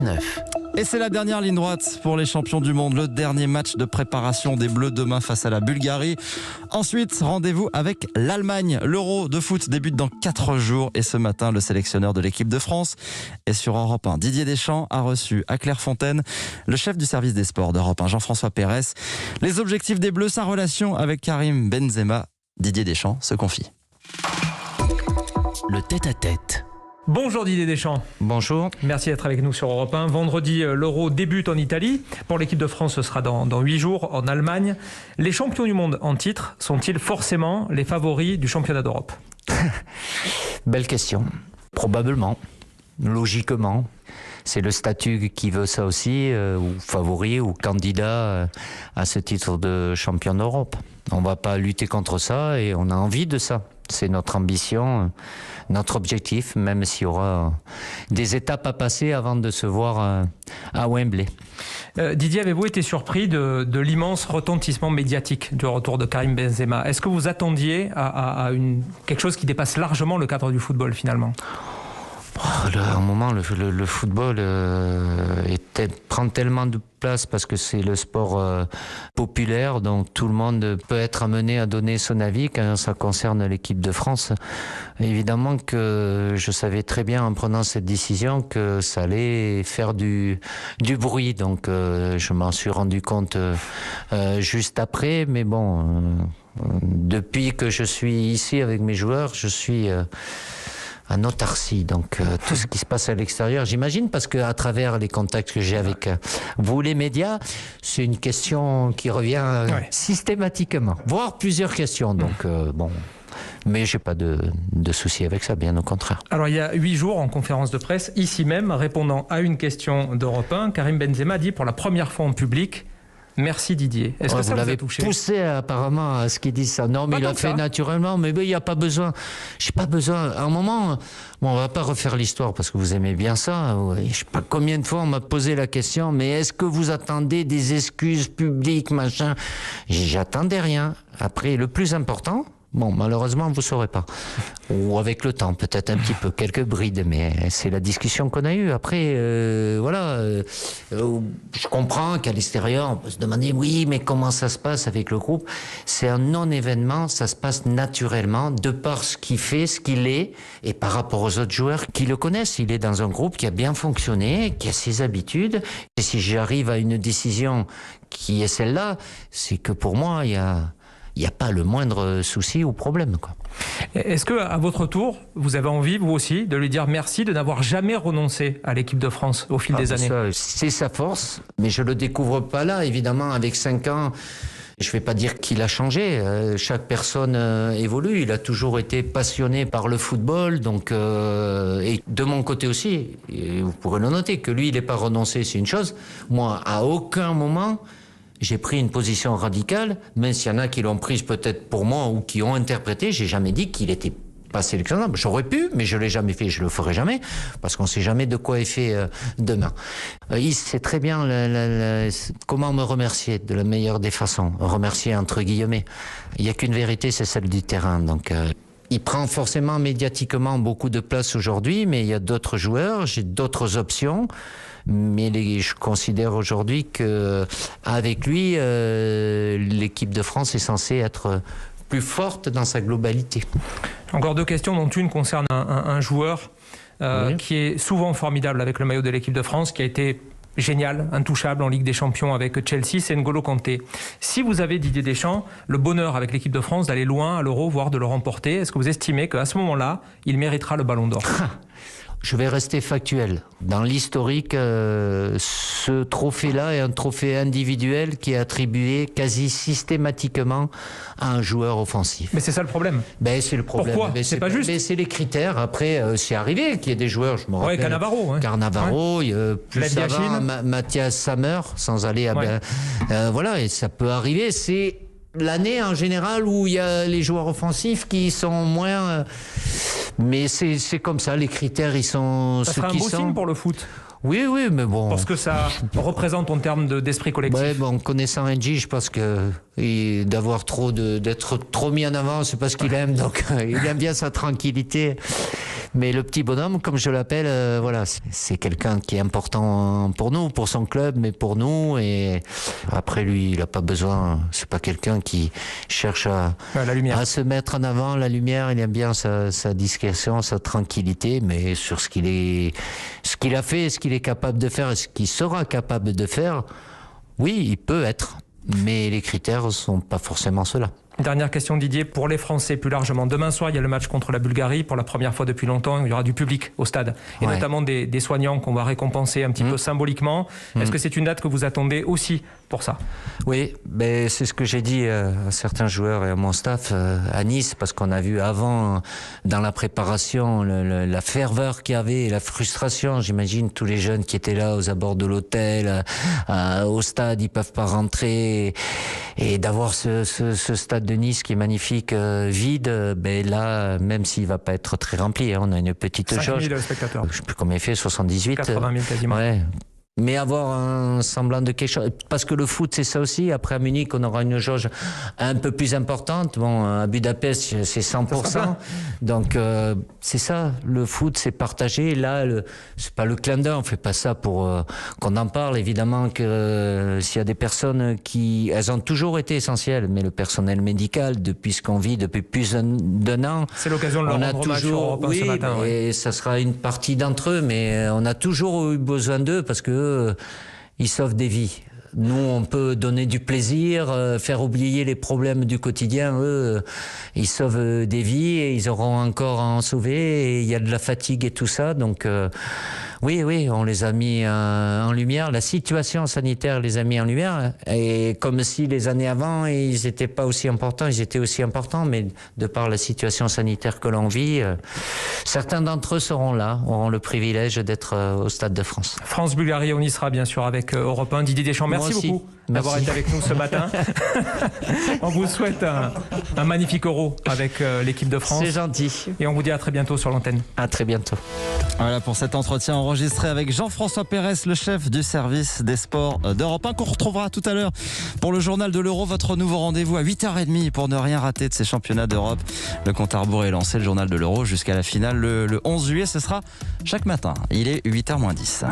9. Et c'est la dernière ligne droite pour les champions du monde. Le dernier match de préparation des Bleus demain face à la Bulgarie. Ensuite, rendez-vous avec l'Allemagne. L'Euro de foot débute dans 4 jours. Et ce matin, le sélectionneur de l'équipe de France est sur Europe 1. Didier Deschamps a reçu à Clairefontaine le chef du service des sports d'Europe 1, Jean-François Pérez. Les objectifs des Bleus, sa relation avec Karim Benzema. Didier Deschamps se confie. Le tête-à-tête. Bonjour Didier Deschamps. Bonjour. Merci d'être avec nous sur Europe 1. Vendredi, l'Euro débute en Italie. Pour l'équipe de France, ce sera dans 8 jours en Allemagne. Les champions du monde en titre sont-ils forcément les favoris du championnat d'Europe ? Belle question. Probablement. Logiquement. C'est le statut qui veut ça aussi, ou favori ou candidat à ce titre de champion d'Europe. On ne va pas lutter contre ça et on a envie de ça. C'est notre ambition, notre objectif, même s'il y aura des étapes à passer avant de se voir à Wembley. Didier, avez-vous été surpris de l'immense retentissement médiatique du retour de Karim Benzema ? Est-ce que vous attendiez à quelque chose qui dépasse largement le cadre du football finalement ? À un moment, le football prend tellement de place parce que c'est le sport populaire, donc tout le monde peut être amené à donner son avis quand ça concerne l'équipe de France. Évidemment que je savais très bien en prenant cette décision que ça allait faire du bruit, donc je m'en suis rendu compte juste après, mais bon, depuis que je suis ici avec mes joueurs, je suis en autarcie, donc tout ce qui se passe à l'extérieur, j'imagine, parce que à travers les contacts que j'ai avec vous, les médias, c'est une question qui revient systématiquement, voire plusieurs questions, donc bon... Mais j'ai pas de souci avec ça, bien au contraire. Alors il y a 8 jours, en conférence de presse, ici même, répondant à une question d'Europe 1, Karim Benzema dit pour la première fois en public: merci Didier. Est-ce que ça vous a touché ? Poussé apparemment à ce qu'il dit ça. Non, mais il l'a fait naturellement, mais il n'y a pas besoin. J'ai pas besoin. À un moment, bon, on va pas refaire l'histoire parce que vous aimez bien ça. Je sais pas combien de fois on m'a posé la question, mais est-ce que vous attendez des excuses publiques, machin ? J'attendais rien. Après, le plus important... Bon, malheureusement, vous ne saurez pas. Ou avec le temps, peut-être un petit peu, quelques brides, mais c'est la discussion qu'on a eue. Après, je comprends qu'à l'extérieur, on peut se demander, oui, mais comment ça se passe avec le groupe ? C'est un non-événement, ça se passe naturellement, de par ce qu'il fait, ce qu'il est, et par rapport aux autres joueurs qui le connaissent. Il est dans un groupe qui a bien fonctionné, qui a ses habitudes, et si j'arrive à une décision qui est celle-là, c'est que pour moi, il n'y a pas le moindre souci ou problème, quoi. Est-ce que, à votre tour, vous avez envie, vous aussi, de lui dire merci de n'avoir jamais renoncé à l'équipe de France au fil des années ? C'est sa force, mais je le découvre pas là, évidemment, avec 5 ans. Je vais pas dire qu'il a changé. Chaque personne évolue. Il a toujours été passionné par le football, donc et de mon côté aussi. Et vous pourrez le noter que lui, il n'est pas renoncé, c'est une chose. Moi, à aucun moment, j'ai pris une position radicale, même s'il y en a qui l'ont prise peut-être pour moi ou qui ont interprété, j'ai jamais dit qu'il était pas sélectionnable. J'aurais pu, mais je l'ai jamais fait, je le ferai jamais, parce qu'on sait jamais de quoi est fait demain. Il sait très bien comment me remercier de la meilleure des façons. Remercier entre guillemets. Il y a qu'une vérité, c'est celle du terrain, donc... Il prend forcément médiatiquement beaucoup de place aujourd'hui, mais il y a d'autres joueurs, j'ai d'autres options. Mais je considère aujourd'hui que avec lui, l'équipe de France est censée être plus forte dans sa globalité. Encore 2 questions, dont une concerne un joueur qui est souvent formidable avec le maillot de l'équipe de France, qui a été génial, intouchable en Ligue des Champions avec Chelsea, c'est N'Golo Kanté. Si vous avez, Didier Deschamps, le bonheur avec l'équipe de France d'aller loin à l'Euro, voire de le remporter, est-ce que vous estimez qu'à ce moment-là, il méritera le Ballon d'Or ? Je vais rester factuel. Dans l'historique, ce trophée-là est un trophée individuel qui est attribué quasi systématiquement à un joueur offensif. Mais c'est ça le problème. C'est le problème. Pourquoi ? C'est pas juste. C'est les critères. Après, c'est arrivé qu'il y ait des joueurs, je me rappelle. Cannavaro. Cannavaro, plus avant, Mathias Sammer, sans aller à... voilà, et ça peut arriver. C'est l'année en général où il y a les joueurs offensifs qui sont moins... Mais c'est comme ça, les critères, ils sont ça ceux qui sont... Ça serait un beau signe pour le foot. Oui, mais bon... Parce que ça représente en termes d'esprit collectif. Ouais, bon, connaissant Angie, je pense que d'être trop mis en avant, c'est pas ce qu'il aime, donc il aime bien sa tranquillité. Mais le petit bonhomme, comme je l'appelle, voilà, c'est quelqu'un qui est important pour nous, pour son club, mais pour nous. Et après lui, il a pas besoin. C'est pas quelqu'un qui cherche à se mettre en avant. La lumière, il aime bien sa discrétion, sa tranquillité, mais sur ce qu'il a fait, ce qu'il est capable de faire, et ce qu'il sera capable de faire, oui, il peut être. Mais les critères ne sont pas forcément ceux-là. Dernière question, Didier, pour les Français plus largement. Demain soir, il y a le match contre la Bulgarie. Pour la première fois depuis longtemps, il y aura du public au stade. Et notamment des soignants qu'on va récompenser un petit peu symboliquement. Est-ce que c'est une date que vous attendez aussi pour ça? Oui, ben c'est ce que j'ai dit à certains joueurs et à mon staff à Nice, parce qu'on a vu avant, dans la préparation, la ferveur qu'il y avait et la frustration. J'imagine tous les jeunes qui étaient là aux abords de l'hôtel, au stade, ils peuvent pas rentrer. Et d'avoir ce stade de Nice qui est magnifique, vide, ben là, même s'il va pas être très rempli, on a une petite jauge. 5 000 spectateurs. Je sais plus combien il fait, 78. 80 000 quasiment. Ouais. Mais avoir un semblant de quelque chose, parce que le foot c'est ça aussi. Après à Munich on aura une jauge un peu plus importante. Bon, à Budapest c'est 100%. Donc c'est ça, le foot c'est partagé. Là c'est pas le clin d'œil, on fait pas ça pour qu'on en parle. Évidemment que s'il y a des personnes elles ont toujours été essentielles, mais le personnel médical, depuis ce qu'on vit depuis plus d'un an, c'est l'occasion de leur rendre hommage sur Europe 1 ce matin. Et ça sera une partie d'entre eux, mais on a toujours eu besoin d'eux parce que ils sauvent des vies. Nous, on peut donner du plaisir, faire oublier les problèmes du quotidien. Eux, ils sauvent des vies et ils auront encore à en sauver. Et il y a de la fatigue et tout ça. Donc, oui, on les a mis en lumière. La situation sanitaire les a mis en lumière. Et comme si les années avant, ils n'étaient pas aussi importants, ils étaient aussi importants. Mais de par la situation sanitaire que l'on vit, certains d'entre eux seront là, auront le privilège d'être au Stade de France. France-Bulgarie, on y sera bien sûr avec Europe 1. Didier Deschamps, merci beaucoup d'avoir été avec nous ce matin. On vous souhaite un magnifique Euro avec l'équipe de France. C'est gentil. Et on vous dit à très bientôt sur l'antenne. À très bientôt. Voilà pour cet entretien enregistré avec Jean-François Pérez, le chef du service des sports d'Europe 1, qu'on retrouvera tout à l'heure pour le journal de l'Euro. Votre nouveau rendez-vous à 8h30 pour ne rien rater de ces championnats d'Europe. Le compte à rebours est lancé, le journal de l'Euro jusqu'à la finale le 11 juillet. Ce sera chaque matin. Il est 8h moins 10.